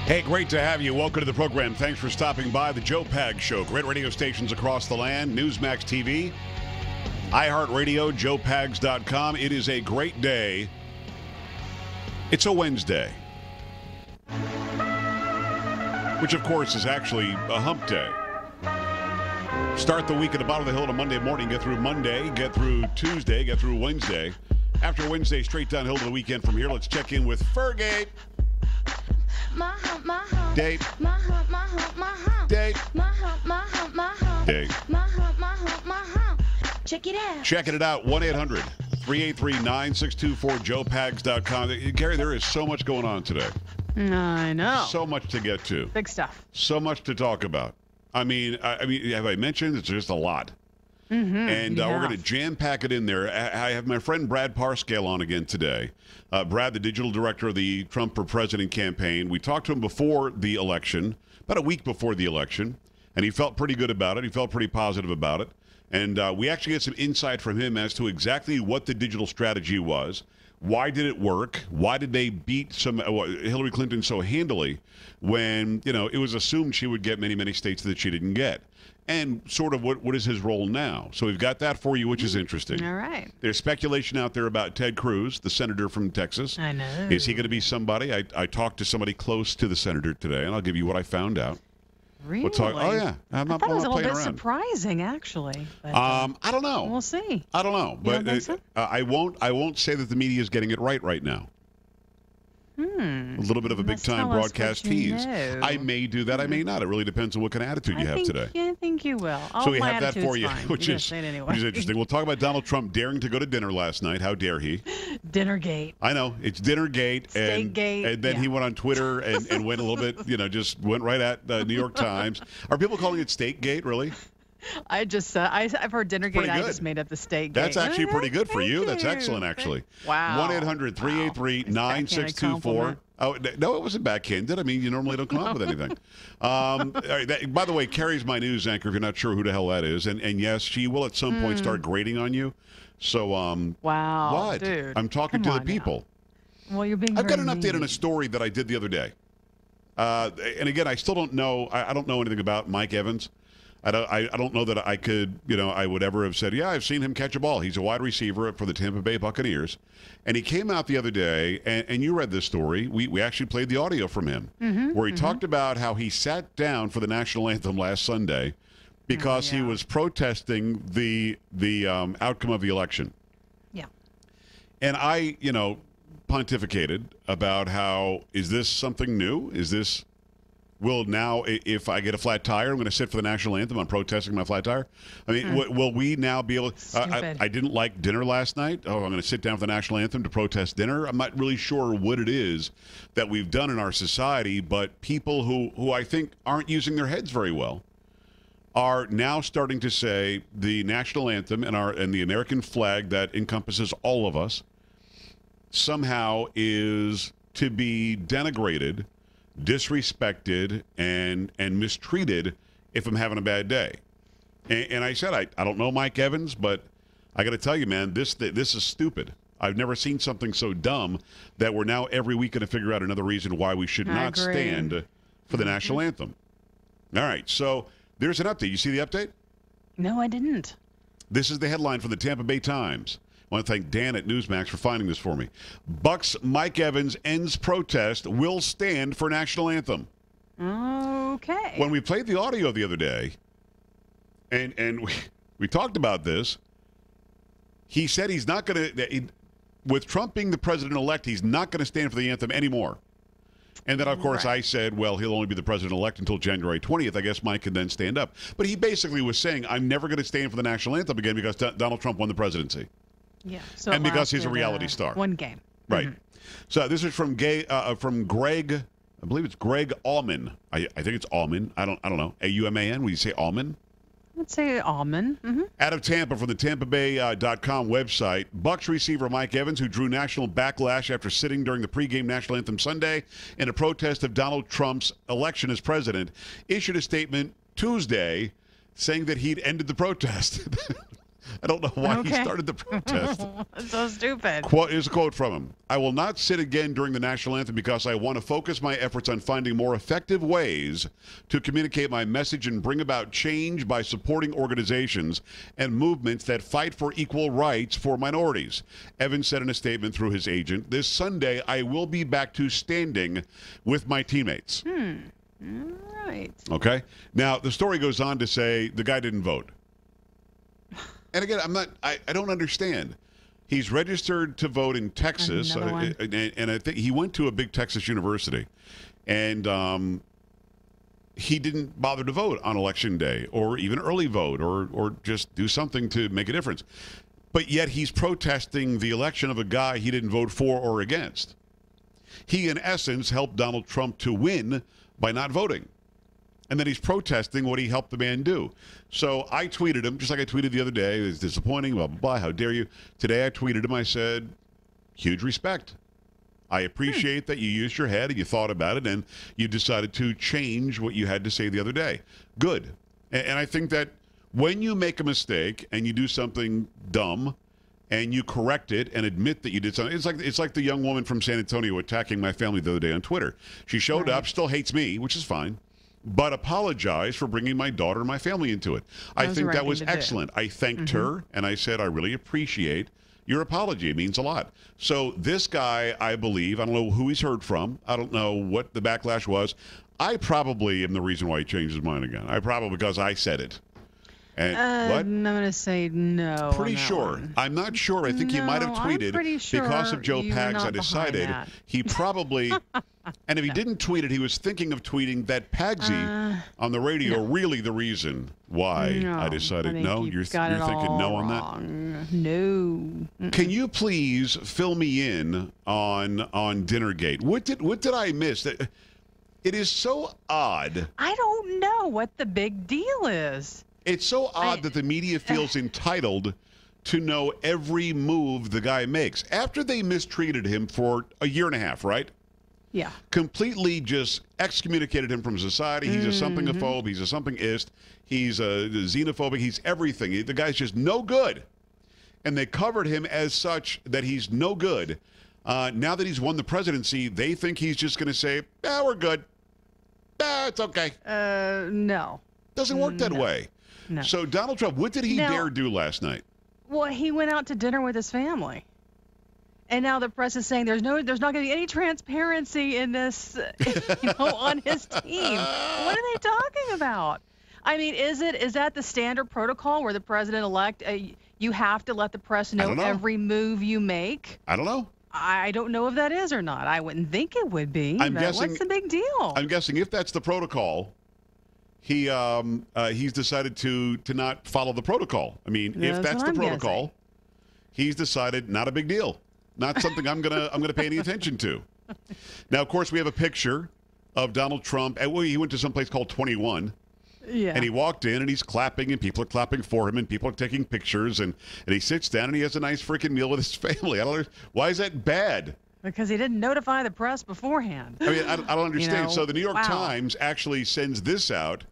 Hey, great to have you. Welcome to the program. Thanks for stopping by the Joe Pag Show. Great radio stations across the land. Newsmax TV, iHeartRadio, joepags.com. It is a great day. It's a Wednesday, which, of course, is actually a hump day. Start the week at the bottom of the hill on a Monday morning. Get through Monday, get through Tuesday, get through Wednesday. After Wednesday, straight downhill to the weekend from here. Let's check in with Fergate. My hump, my hump. Date. My hump, my hump, my hump. Date. My hump, my hump, my hump. Date. My hump, my hump, my hump. Check it out. Checking it out. 1-800-383-9624, joepags.com. Gary, there is so much going on today. I know. So much to get to. Big stuff. So much to talk about. I mean, have I mentioned? It's just a lot. Mm-hmm. And we're going to jam-pack it in there. I have my friend Brad Parscale on again today. Brad, the digital director of the Trump for President campaign. We talked to him before the election, about a week before the election, and he felt pretty good about it. He felt pretty positive about it. And we actually get some insight from him as to exactly what the digital strategy was. Why did it work? Why did they beat Hillary Clinton so handily when, it was assumed she would get many, many states that she didn't get? And sort of what is his role now? So we've got that for you, which is interesting. All right. There's speculation out there about Ted Cruz, the senator from Texas. I know. Is he going to be somebody? I talked to somebody close to the senator today, and I'll give you what I found out. Really? We'll talk. Oh, yeah. I'm not I thought it was a little playing bit around. surprising, actually. But, I don't know. We'll see. I don't know. You don't But think so? I won't say that the media is getting it right now. A little bit of a Let's big-time tell us broadcast what you tease. know. I may do that. I may not. It really depends on what kind of attitude you have today. I think you will. So we my have that for attitude's you, fine. which You're is gonna say it anyway. which is interesting. We'll talk about Donald Trump daring to go to dinner last night. How dare he? Dinnergate. I know. It's Dinnergate. Steakgate, And then he went on Twitter and went a little bit, just went right at the New York Times. Are people calling it Steakgate, really? I've heard Dinnergate. Pretty I good. just made up the steak. That's actually pretty good for Thank you. That's you. excellent, actually. Wow. 1-800-383-9624. Oh, no, it wasn't backhanded. I mean, you normally don't come up with anything. All right, by the way, Carrie's my news anchor, if you're not sure who the hell that is. And yes, she will at some point start grading on you. So, Wow. what? Dude. I'm talking Come to the on people. now. Well, you're being I've got very an update on mean. a story that I did the other day. And again, I still don't know. I don't know anything about Mike Evans. I don't know that I could, I would ever have said, yeah, I've seen him catch a ball. He's a wide receiver for the Tampa Bay Buccaneers. And he came out the other day, and you read this story. We actually played the audio from him, where he talked about how he sat down for the national anthem last Sunday because he was protesting the outcome of the election. Yeah. And I, pontificated about how, is this something new? Is this... Will now, if I get a flat tire, I'm going to sit for the national anthem. I'm protesting my flat tire. I mean, will we now be able to... I didn't like dinner last night. Oh, I'm going to sit down for the national anthem to protest dinner. I'm not really sure what it is that we've done in our society, but people who I think aren't using their heads very well are now starting to say the national anthem and the American flag that encompasses all of us somehow is to be denigrated, disrespected, and mistreated if I'm having a bad day. And I said, I don't know Mike Evans, but I got to tell you, man, this is stupid. I've never seen something so dumb that we're now every week going to figure out another reason why we should not stand for the national anthem. All right, so there's an update. You see the update? No, I didn't. This is the headline from the Tampa Bay Times. I want to thank Dan at Newsmax for finding this for me. Bucks Mike Evans ends protest, will stand for national anthem. Okay. When we played the audio the other day, and we talked about this, he said he's not going to, with Trump being the president-elect, he's not going to stand for the anthem anymore. And then, of course, I said, well, he'll only be the president-elect until January 20th. I guess Mike can then stand up. But he basically was saying, I'm never going to stand for the national anthem again because Donald Trump won the presidency. Yeah. So And because he's a reality star. One game. Right. So this is from Greg, I believe it's Greg Allman. I think it's Allman. I don't know. A-U-M-A-N. Would you say Allman? Let's say almond. Out of Tampa from the TampaBay.com website, Bucks receiver Mike Evans, who drew national backlash after sitting during the pregame national anthem Sunday in a protest of Donald Trump's election as president, issued a statement Tuesday saying that he'd ended the protest. I don't know why he Okay. started the protest. That's so stupid. Here's a quote from him. I will not sit again during the national anthem because I want to focus my efforts on finding more effective ways to communicate my message and bring about change by supporting organizations and movements that fight for equal rights for minorities. Evans said in a statement through his agent, this Sunday I will be back to standing with my teammates. All right. Okay. Now, the story goes on to say the guy didn't vote. And again, I don't understand. He's registered to vote in Texas, Another one. and I think he went to a big Texas university, and he didn't bother to vote on election day, or even early vote, or just do something to make a difference. But yet he's protesting the election of a guy he didn't vote for or against. He, in essence, helped Donald Trump to win by not voting. And then he's protesting what he helped the man do. So I tweeted him, just like I tweeted the other day. It was disappointing, blah, blah, blah. How dare you? Today I tweeted him. I said, huge respect. I appreciate that you used your head and you thought about it and you decided to change what you had to say the other day. Good. And I think that when you make a mistake and you do something dumb and you correct it and admit that you did something, it's like the young woman from San Antonio attacking my family the other day on Twitter. She showed up, still hates me, which is fine, but apologized for bringing my daughter and my family into it. I was think the right that thing was to do. excellent. I thanked her, and I said, I really appreciate your apology. It means a lot. So this guy, I believe, I don't know who he's heard from. I don't know what the backlash was. I probably am the reason why he changed his mind again. Because I said it. And what? I'm going to say no. Pretty on that sure. one. I'm not sure. I think he might have No, I'm tweeted pretty sure because of Joe you were Pags. not I behind decided that. he probably, and if he didn't tweet it, he was thinking of tweeting that Pagsy on the radio really the reason why No, I decided think no. you've You're got it thinking no all on that. wrong. No. Can you please fill me in on Dinnergate? What did I miss? That it is so odd. I don't know what the big deal is. It's so odd that the media feels entitled to know every move the guy makes after they mistreated him for a year and a half, right? Yeah. Completely just excommunicated him from society. He's a something-ophobe. He's a something-ist. He's a xenophobic. He's everything. The guy's just no good. And they covered him as such that he's no good. Now that he's won the presidency, they think he's just going to say, we're good. It's okay. No. Doesn't work that way. No. So Donald Trump, what did he No. dare do last night? Well, he went out to dinner with his family. And now the press is saying there's not going to be any transparency in this, on his team. What are they talking about? I mean, is that the standard protocol where the president-elect, you have to let the press know don't know. every move you make? I don't know. I don't know if that is or not. I wouldn't think it would be. I'm but guessing- what's the big deal? I'm guessing if that's the protocol, he's decided to not follow the protocol. I mean, if That's that's what the I'm protocol, guessing. he's decided not a big deal, not something I'm gonna pay any attention to. Now, of course, we have a picture of Donald Trump. He went to some place called 21. Yeah. And he walked in and he's clapping and people are clapping for him and people are taking pictures and he sits down and he has a nice freaking meal with his family. I don't know. Why is that bad? Because he didn't notify the press beforehand. I mean, I don't understand. know, So the New York wow. Times actually sends this out,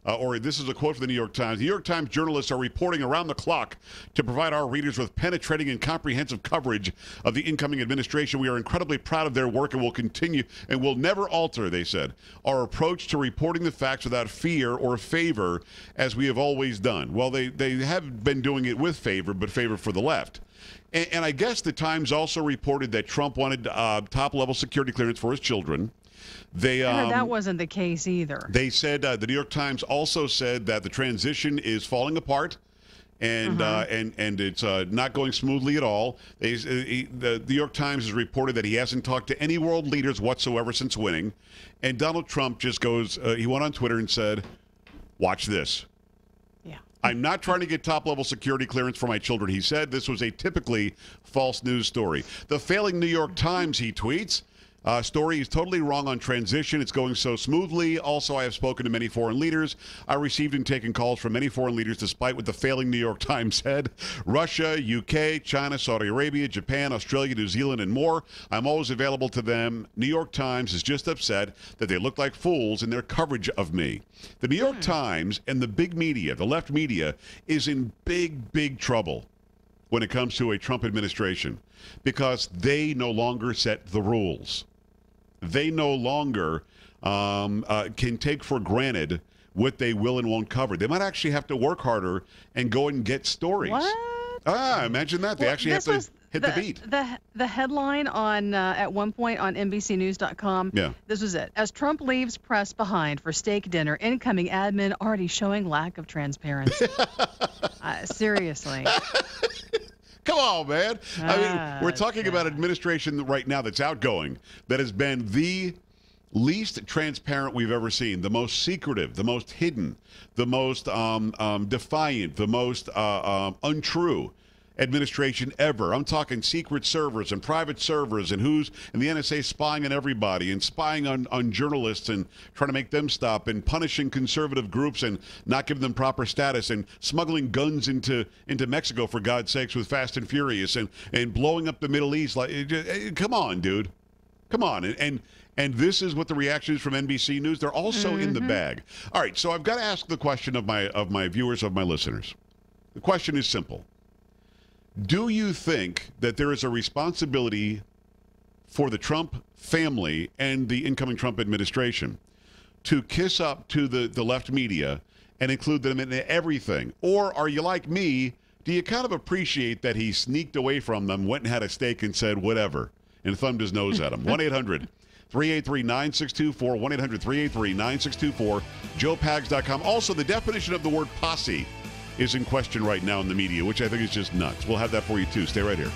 or this is a quote from the New York Times. The New York Times journalists are reporting around the clock to provide our readers with penetrating and comprehensive coverage of the incoming administration. We are incredibly proud of their work and will continue and will never alter, they said, our approach to reporting the facts without fear or favor as we have always done. Well, they have been doing it with favor, but favor for the left. And I guess the Times also reported that Trump wanted top-level security clearance for his children. I heard that wasn't the case either. They said the New York Times also said that the transition is falling apart, and it's not going smoothly at all. The New York Times has reported that he hasn't talked to any world leaders whatsoever since winning, and Donald Trump just goes. He went on Twitter and said, "Watch this." Yeah. I'm not trying to get top-level security clearance for my children, he said. This was a typically false news story. The failing New York Times, he tweets, Story is totally wrong on transition. It's going so smoothly. Also, I have spoken to many foreign leaders. I received and taken calls from many foreign leaders despite what the failing New York Times said. Russia, UK, China, Saudi Arabia, Japan, Australia, New Zealand, and more. I'm always available to them. New York Times is just upset that they look like fools in their coverage of me. The New York Times and the big media, the left media, is in big, big trouble when it comes to a Trump administration because they no longer set the rules. They no longer can take for granted what they will and won't cover. They might actually have to work harder and go and get stories. What? Imagine that. They actually have to hit the beat. The headline on at one point on NBCNews.com. Yeah. This was it. As Trump leaves press behind for steak dinner, incoming admin already showing lack of transparency. Seriously. Come on, man. I mean, we're talking about administration right now that's outgoing, that has been the least transparent we've ever seen, the most secretive, the most hidden, the most defiant, the most untrue administration ever. I'm talking secret servers and private servers and the NSA spying on everybody and spying on journalists and trying to make them stop and punishing conservative groups and not giving them proper status and smuggling guns into Mexico, for God's sakes, with Fast and Furious and blowing up the Middle East. Come on, dude. Come on. And this is what the reaction is from NBC News. They're also in the bag. All right, so I've got to ask the question of my viewers, of my listeners. The question is simple. Do you think that there is a responsibility for the Trump family and the incoming Trump administration to kiss up to the left media and include them in everything? Or are you like me? Do you kind of appreciate that he sneaked away from them, went and had a steak and said whatever, and thumbed his nose at them? 1-800-383-9624, 1-800-383-9624, joepags.com. Also, the definition of the word posse is in question right now in the media, which I think is just nuts. We'll have that for you, too. Stay right here.